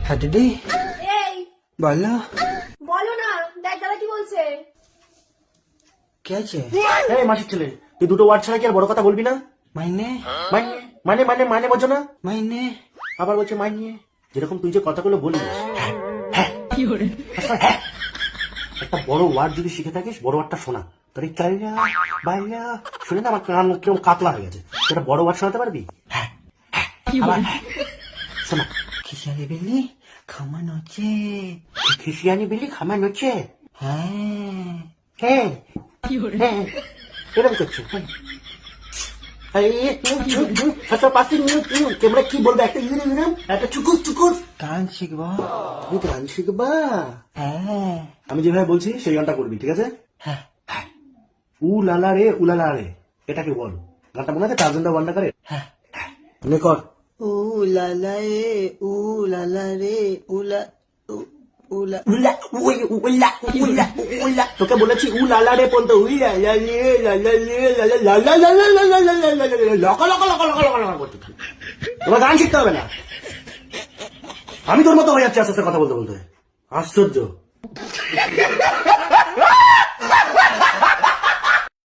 হ্যাঁ দিদি এই বলো বলো না, দেখ দাদা কি বলছে। কে আছে? এই মাসির ছেলে, তুই দুটো ওয়ার্ড ছাড়া কি আর বড় কথা বলবি না? মাইনে মানে মানে মানে মানে বোঝো না? মাইনে আবার বলছে মাইনে। যেরকম তুই যে কথাগুলো বলিস, হ্যাঁ, হ্যাঁ। একটা বড় ওয়ার্ড যদি শিখে থাকিস, বড় ওয়ার্ডটা শোনা। তোর এই কাইলা বাইলা শুনে না আমার কান কেমন কাতলা হয়ে গেছে। একটা বড় ওয়ার্ড শোনাতে পারবি? হ্যাঁ, আবার শোনা। খিসারি বিলি খামান হচ্ছে। খিসিয়ানি বিলি খামান হচ্ছে। হ্যাঁ হ্যাঁ, হ্যাঁ, এরকম করছে। তোমরা কি বলবে? একটা একটা চুকুস চুকুস গান শিখবো। তুমি গান শিখবা? হ্যাঁ আমি যেভাবে বলছি সেই গানটা করবি, ঠিক আছে? হ্যাঁ উ লালা রে উলালা রে, এটাকে বল। গানটা মনে আছে? টার্জনটা ওয়ান্ডা করে। হ্যাঁ তুমি কর। উ লালা রে উ লালা রে উলা উলা উলা উলা উলা উলা উলা, তোকে বলেছি উ লালা রে বলতে। উই লালা রে লালা রে লালা লালা লালা লালা লালা লকা লকা লকা লকা লকা লকা করতে থাক। তোমার গান শিখতে হবে না। আমি তোর মতো হয়ে যাচ্ছি আস্তে আস্তে কথা বলতে বলতে। আশ্চর্য।